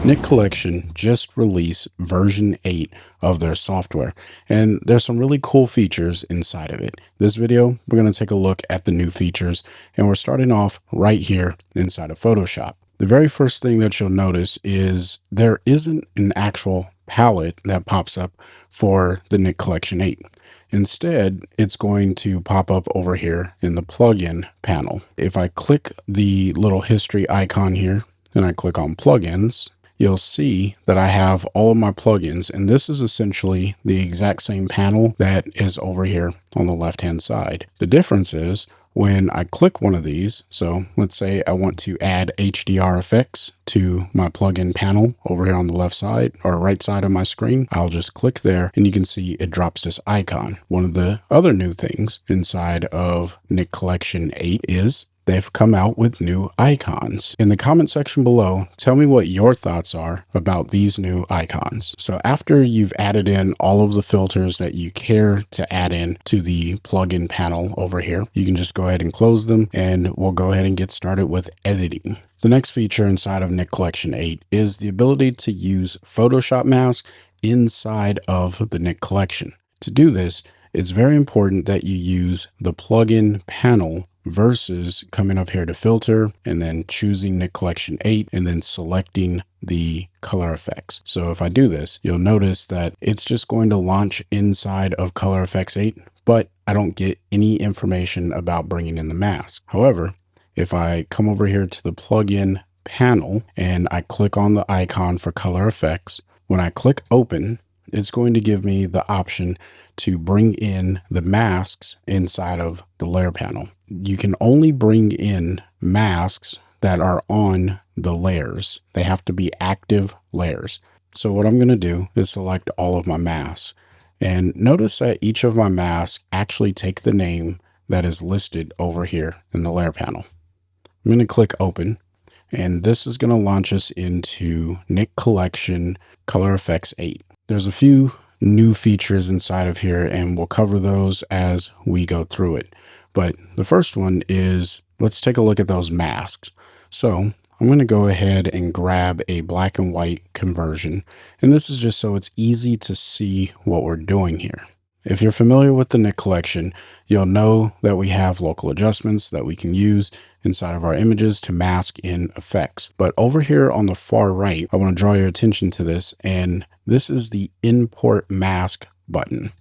Nik Collection just released version 8 of their software, and there's some really cool features inside of it. This video, we're going to take a look at the new features, and we're starting off right here inside of Photoshop. The very first thing that you'll notice is there isn't an actual palette that pops up for the Nik Collection 8. Instead, it's going to pop up over here in the plugin panel. If I click the little history icon here, and I click on plugins, you'll see that I have all of my plugins, and this is essentially the exact same panel that is over here on the left-hand side. The difference is when I click one of these, so let's say I want to add HDR effects to my plugin panel over here on the left side or right side of my screen, I'll just click there and you can see it drops this icon. One of the other new things inside of Nik Collection 8 is they've come out with new icons. In the comment section below, tell me what your thoughts are about these new icons. So after you've added in all of the filters that you care to add in to the plugin panel over here, you can just go ahead and close them and we'll go ahead and get started with editing. The next feature inside of Nik Collection 8 is the ability to use Photoshop mask inside of the Nik Collection. To do this, it's very important that you use the plugin panel versus coming up here to filter and then choosing Nik Collection 8 and then selecting the color effects. So if I do this, you'll notice that it's just going to launch inside of Color Efex 8, but I don't get any information about bringing in the mask. However, if I come over here to the plugin panel and I click on the icon for color effects, when I click open, it's going to give me the option to bring in the masks inside of the layer panel. You can only bring in masks that are on the layers. They have to be active layers. So what I'm going to do is select all of my masks. And notice that each of my masks actually take the name that is listed over here in the layer panel. I'm going to click open. And this is going to launch us into Nik Collection Color Efex 8. There's a few new features inside of here, and we'll cover those as we go through it. But the first one is, let's take a look at those masks. So I'm going to go ahead and grab a black and white conversion. And this is just so it's easy to see what we're doing here. If you're familiar with the Nik Collection, you'll know that we have local adjustments that we can use inside of our images to mask in effects. But over here on the far right, I want to draw your attention to this, and this is the import mask button.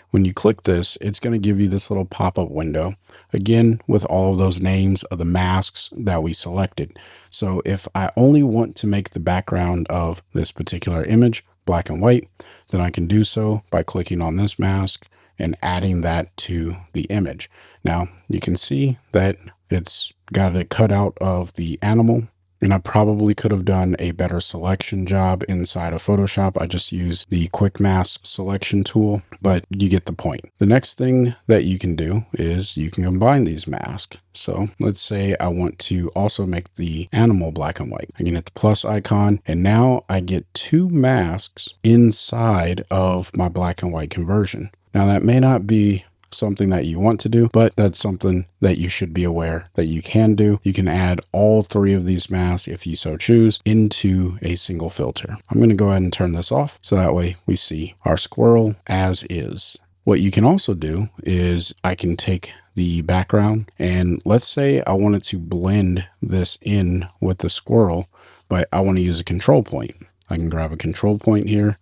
When you click this, it's going to give you this little pop-up window, again, with all of those names of the masks that we selected. So if I only want to make the background of this particular image black and white, then I can do so by clicking on this mask and adding that to the image. Now you can see that it's got it cut out of the animal, and I probably could have done a better selection job inside of Photoshop. I just used the quick mask selection tool, but you get the point. The next thing that you can do is you can combine these masks. So let's say I want to also make the animal black and white. I can hit the plus icon, and now I get two masks inside of my black and white conversion. Now that may not be something that you want to do, but that's something that you should be aware that you can do. You can add all three of these masks, if you so choose, into a single filter. I'm going to go ahead and turn this off so that way we see our squirrel as is. What you can also do is I can take the background, and let's say I wanted to blend this in with the squirrel, but I want to use a control point. I can grab a control point here,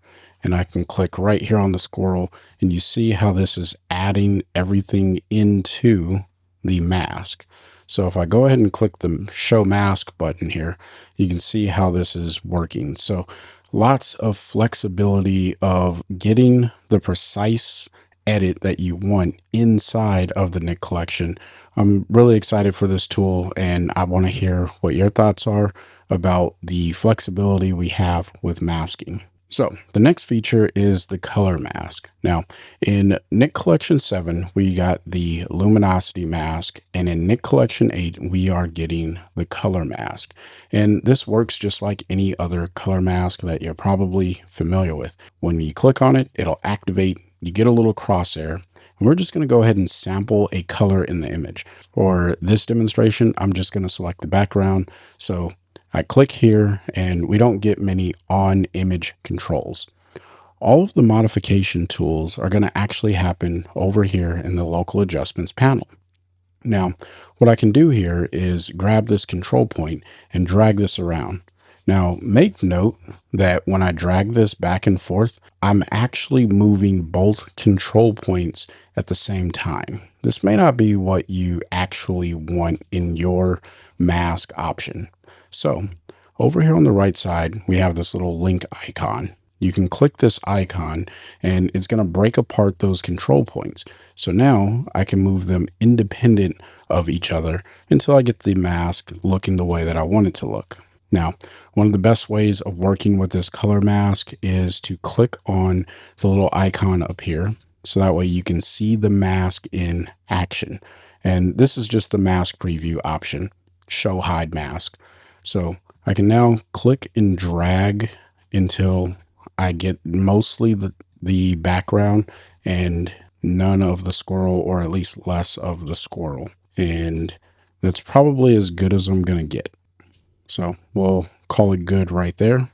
and I can click right here on the squirrel, and you see how this is adding everything into the mask. So if I go ahead and click the show mask button here, you can see how this is working. So lots of flexibility of getting the precise edit that you want inside of the Nik Collection. I'm really excited for this tool, and I want to hear what your thoughts are about the flexibility we have with masking. So the next feature is the color mask. Now in Nik Collection 7, we got the luminosity mask, and in Nik Collection 8, we are getting the color mask. And this works just like any other color mask that you're probably familiar with. When you click on it, it'll activate, you get a little crosshair, and we're just going to go ahead and sample a color in the image. For this demonstration, I'm just going to select the background. So I click here and we don't get many on image controls. All of the modification tools are going to actually happen over here in the local adjustments panel. Now, what I can do here is grab this control point and drag this around. Now, make note that when I drag this back and forth, I'm actually moving both control points at the same time. This may not be what you actually want in your mask option. So over here on the right side, we have this little link icon. You can click this icon and it's going to break apart those control points. So now I can move them independent of each other until I get the mask looking the way that I want it to look. Now, one of the best ways of working with this color mask is to click on the little icon up here. So that way you can see the mask in action. And this is just the mask preview option, show hide mask. So I can now click and drag until I get mostly the background and none of the squirrel, or at least less of the squirrel. And that's probably as good as I'm going to get. So we'll call it good right there.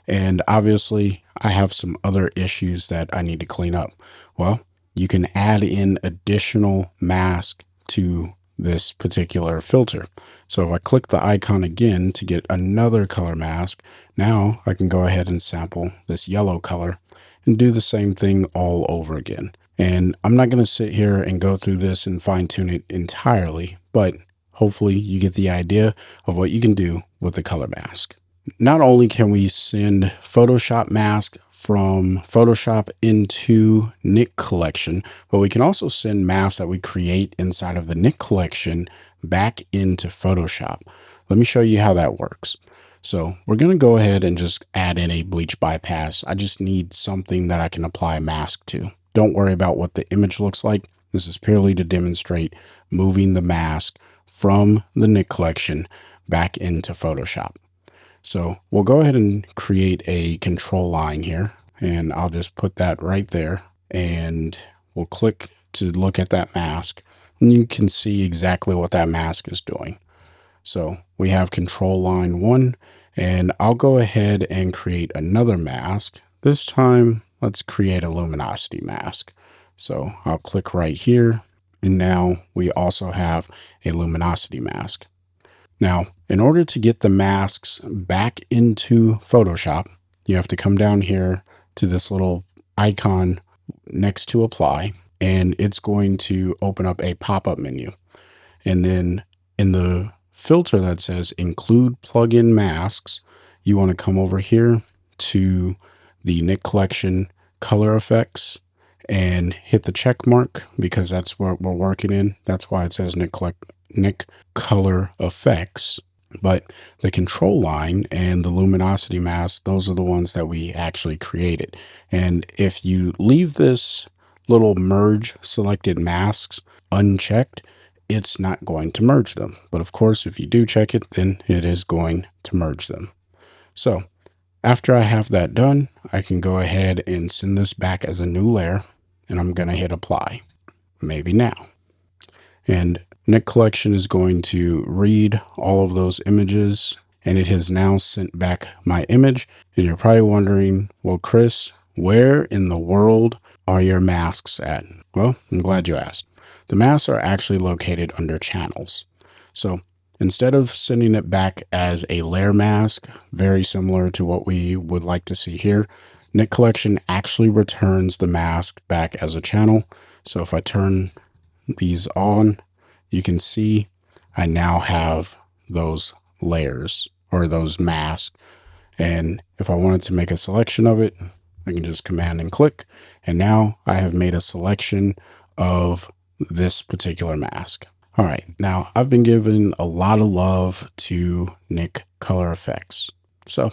And obviously I have some other issues that I need to clean up. Well, you can add in additional mask to this particular filter. So if I click the icon again to get another color mask, now I can go ahead and sample this yellow color and do the same thing all over again. And I'm not going to sit here and go through this and fine tune it entirely, but hopefully you get the idea of what you can do with the color mask. Not only can we send Photoshop mask from Photoshop into Nik Collection, but we can also send masks that we create inside of the Nik Collection back into Photoshop. Let me show you how that works. So we're going to go ahead and just add in a bleach bypass. I just need something that I can apply a mask to. Don't worry about what the image looks like. This is purely to demonstrate moving the mask from the Nik Collection back into Photoshop. So we'll go ahead and create a control line here, and I'll just put that right there, and we'll click to look at that mask, and you can see exactly what that mask is doing. So we have control line 1, and I'll go ahead and create another mask. This time, let's create a luminosity mask. So I'll click right here, and now we also have a luminosity mask. Now, in order to get the masks back into Photoshop, you have to come down here to this little icon next to apply, and it's going to open up a pop-up menu. And then in the filter that says include plugin masks, you want to come over here to the Nik Collection color effects and hit the check mark, because that's what we're working in. That's why it says Nik Color Effects. But the control line and the luminosity mask, those are the ones that we actually created. And if you leave this little merge selected masks unchecked, it's not going to merge them. But of course, if you do check it, then it is going to merge them. So after I have that done, I can go ahead and send this back as a new layer, and I'm going to hit apply. Maybe now. And Nik Collection is going to read all of those images, and it has now sent back my image. And you're probably wondering, well, Chris, where in the world are your masks at? Well, I'm glad you asked. The masks are actually located under channels. So instead of sending it back as a layer mask, very similar to what we would like to see here, Nik Collection actually returns the mask back as a channel. So if I turn these on, you can see I now have those layers, or those masks. And if I wanted to make a selection of it, I can just command and click. And now I have made a selection of this particular mask. All right, now I've been giving a lot of love to Nik Color Effects. So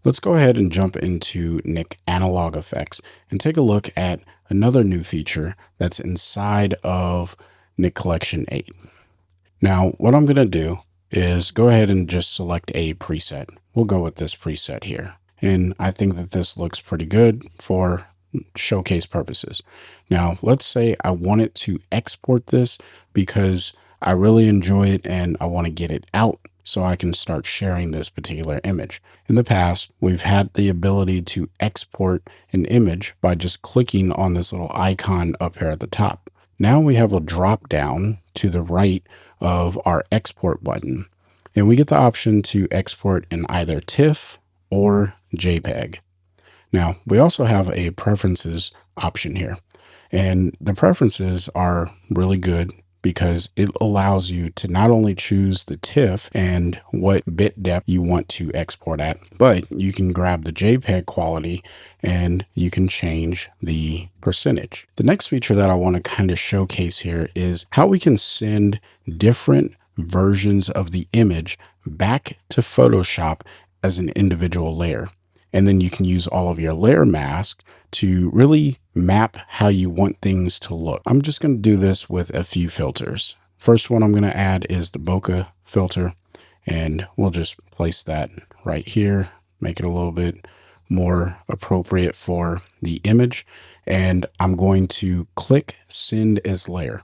let's go ahead and jump into Nik Analog Effects and take a look at another new feature that's inside of Nik Collection 8. Now, what I'm going to do is go ahead and just select a preset. We'll go with this preset here. And I think that this looks pretty good for showcase purposes. Now, let's say I wanted to export this because I really enjoy it and I want to get it out so I can start sharing this particular image. In the past, we've had the ability to export an image by just clicking on this little icon up here at the top. Now we have a drop down to the right of our export button, and we get the option to export in either TIFF or JPEG. Now, we also have a preferences option here, and the preferences are really good because it allows you to not only choose the TIFF and what bit depth you want to export at, but you can grab the JPEG quality and you can change the percentage. The next feature that I want to kind of showcase here is how we can send different versions of the image back to Photoshop as an individual layer. And then you can use all of your layer mask to really map how you want things to look. I'm just going to do this with a few filters. First one I'm going to add is the bokeh filter, and we'll just place that right here, make it a little bit more appropriate for the image. And I'm going to click send as layer.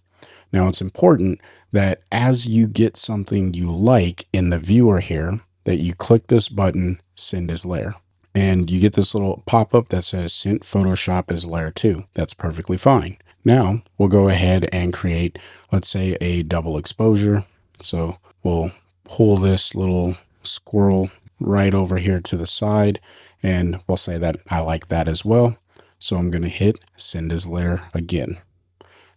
Now it's important that as you get something you like in the viewer here, that you click this button, send as layer. And you get this little pop-up that says sent Photoshop as layer 2. That's perfectly fine. Now we'll go ahead and create, let's say, a double exposure. So we'll pull this little squirrel right over here to the side, and we'll say that I like that as well. So I'm going to hit send as layer again.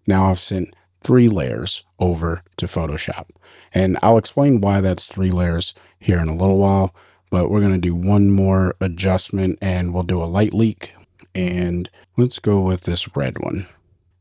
Now I've sent 3 layers over to Photoshop, and I'll explain why that's 3 layers here in a little while. But we're going to do one more adjustment, and we'll do a light leak, and let's go with this red one.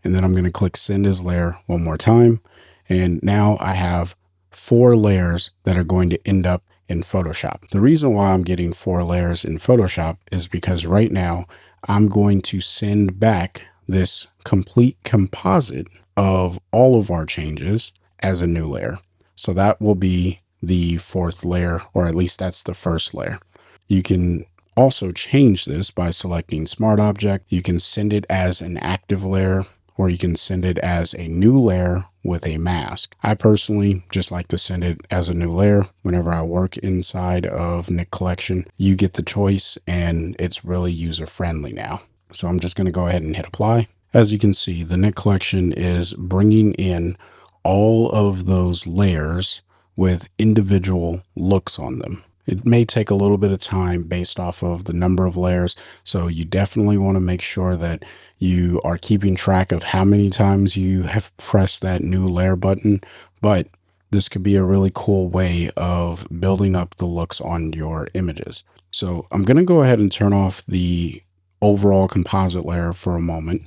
And then I'm going to click send as layer one more time. And now I have 4 layers that are going to end up in Photoshop. The reason why I'm getting 4 layers in Photoshop is because right now I'm going to send back this complete composite of all of our changes as a new layer. So that will be the 4th layer, or at least that's the 1st layer. You can also change this by selecting Smart Object. You can send it as an active layer, or you can send it as a new layer with a mask. I personally just like to send it as a new layer whenever I work inside of Nik Collection. You get the choice, and it's really user friendly now. So I'm just going to go ahead and hit apply. As you can see, the Nik Collection is bringing in all of those layers with individual looks on them. It may take a little bit of time based off of the number of layers, so you definitely want to make sure that you are keeping track of how many times you have pressed that new layer button. But this could be a really cool way of building up the looks on your images. So I'm going to go ahead and turn off the overall composite layer for a moment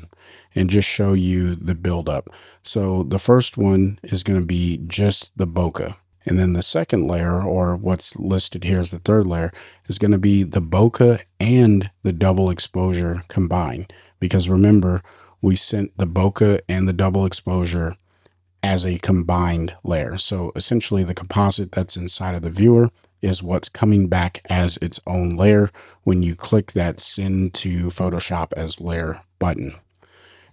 and just show you the buildup. So the first one is going to be just the bokeh. And then the second layer, or what's listed here as the 3rd layer, is going to be the bokeh and the double exposure combined. Because remember, we sent the bokeh and the double exposure as a combined layer. So essentially the composite that's inside of the viewer is what's coming back as its own layer when you click that send to Photoshop as layer button.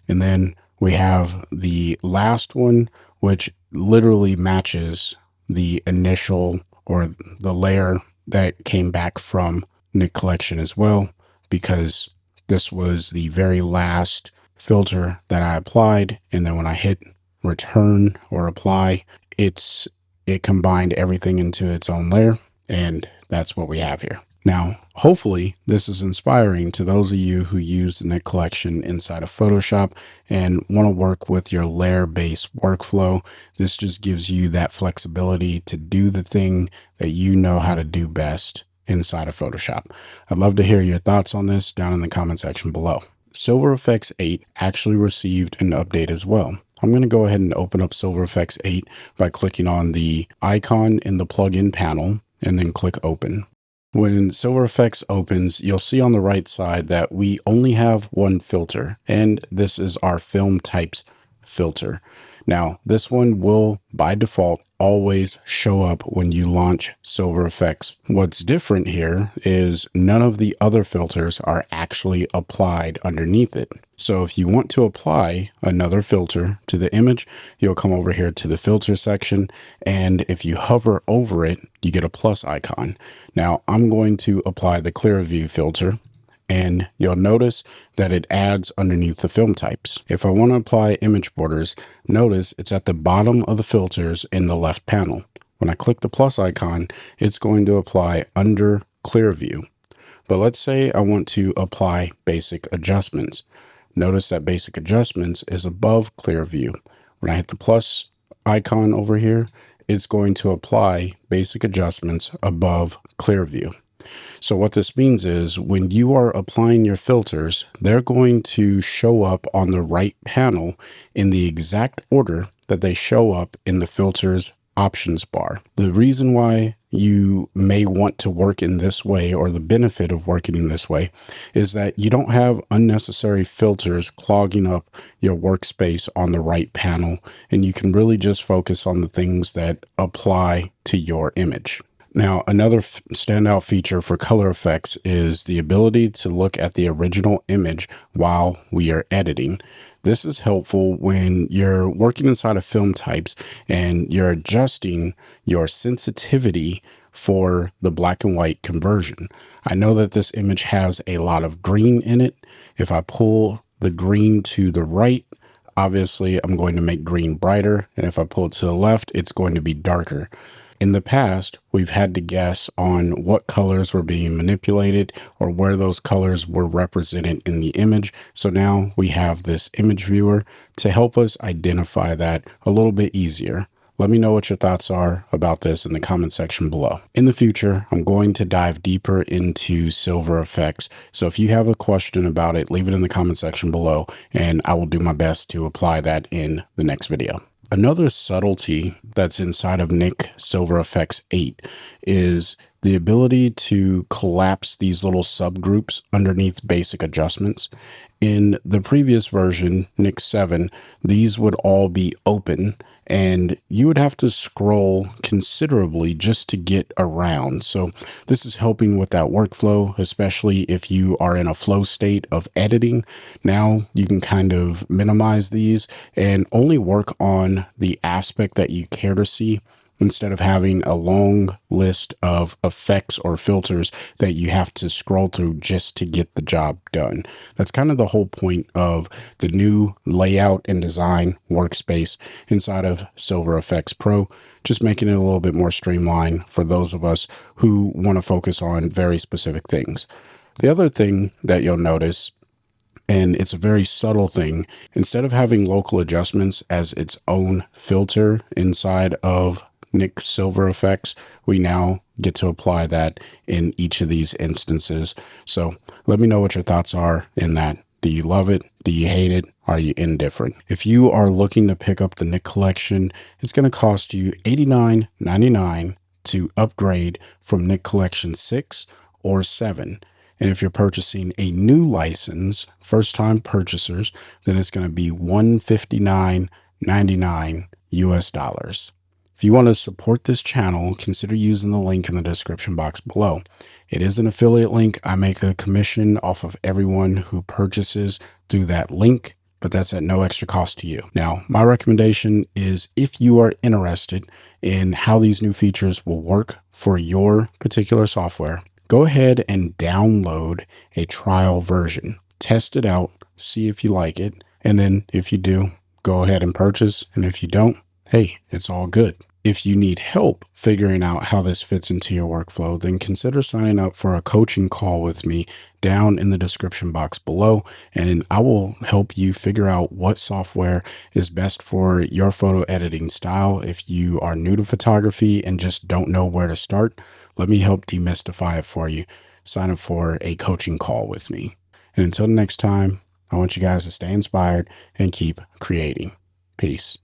And then we have the last one, which literally matches the initial, or the layer that came back from Nik Collection as well, because this was the very last filter that I applied. And then when I hit return or apply, it combined everything into its own layer. And that's what we have here. Now, hopefully this is inspiring to those of you who use the Nik Collection inside of Photoshop and want to work with your layer-based workflow. This just gives you that flexibility to do the thing that you know how to do best inside of Photoshop. I'd love to hear your thoughts on this down in the comment section below. Silver Efex 8 actually received an update as well. I'm going to go ahead and open up Silver Efex 8 by clicking on the icon in the plugin panel and then click open. When Silver Efex opens, you'll see on the right side that we only have one filter, and this is our film types filter. Now, this one will by default always show up when you launch Silver Efex. What's different here is none of the other filters are actually applied underneath it. So if you want to apply another filter to the image, you'll come over here to the filter section. And if you hover over it, you get a plus icon. Now I'm going to apply the clear view filter, and you'll notice that it adds underneath the film types. If I want to apply image borders, notice it's at the bottom of the filters in the left panel. When I click the plus icon, it's going to apply under clear view. But let's say I want to apply basic adjustments. Notice that basic adjustments is above clear view. When I hit the plus icon over here, it's going to apply basic adjustments above clear view. So what this means is when you are applying your filters, they're going to show up on the right panel in the exact order that they show up in the filters options bar. The reason why you may want to work in this way, or the benefit of working in this way, is that you don't have unnecessary filters clogging up your workspace on the right panel, and you can really just focus on the things that apply to your image. Now, another standout feature for color effects is the ability to look at the original image while we are editing. This is helpful when you're working inside of film types and you're adjusting your sensitivity for the black and white conversion. I know that this image has a lot of green in it. If I pull the green to the right, obviously I'm going to make green brighter. And if I pull it to the left, it's going to be darker. In the past, we've had to guess on what colors were being manipulated or where those colors were represented in the image. So now we have this image viewer to help us identify that a little bit easier. Let me know what your thoughts are about this in the comment section below. In the future, I'm going to dive deeper into Silver Efex. So if you have a question about it, leave it in the comment section below, and I will do my best to apply that in the next video. Another subtlety that's inside of Nik Silver Efex 8 is the ability to collapse these little subgroups underneath basic adjustments. In the previous version, Nik 7, these would all be open, and you would have to scroll considerably just to get around. So this is helping with that workflow, especially if you are in a flow state of editing. Now you can kind of minimize these and only work on the aspect that you care to see, instead of having a long list of effects or filters that you have to scroll through just to get the job done. That's kind of the whole point of the new layout and design workspace inside of Silver Efex Pro, just making it a little bit more streamlined for those of us who want to focus on very specific things. The other thing that you'll notice, and it's a very subtle thing, instead of having local adjustments as its own filter inside of Nik Silver Efex, we now get to apply that in each of these instances. So let me know what your thoughts are in that. Do you love it? Do you hate it? Are you indifferent? If you are looking to pick up the Nik Collection, it's going to cost you $89.99 to upgrade from Nik Collection 6 or 7. And if you're purchasing a new license, first-time purchasers, then it's going to be $159.99 US. If you want to support this channel, consider using the link in the description box below. It is an affiliate link. I make a commission off of everyone who purchases through that link, but that's at no extra cost to you. Now, my recommendation is if you are interested in how these new features will work for your particular software, go ahead and download a trial version. Test it out, see if you like it, and then if you do, go ahead and purchase. And if you don't, hey, it's all good. If you need help figuring out how this fits into your workflow, then consider signing up for a coaching call with me down in the description box below, and I will help you figure out what software is best for your photo editing style. If you are new to photography and just don't know where to start, let me help demystify it for you. Sign up for a coaching call with me. And until next time, I want you guys to stay inspired and keep creating. Peace.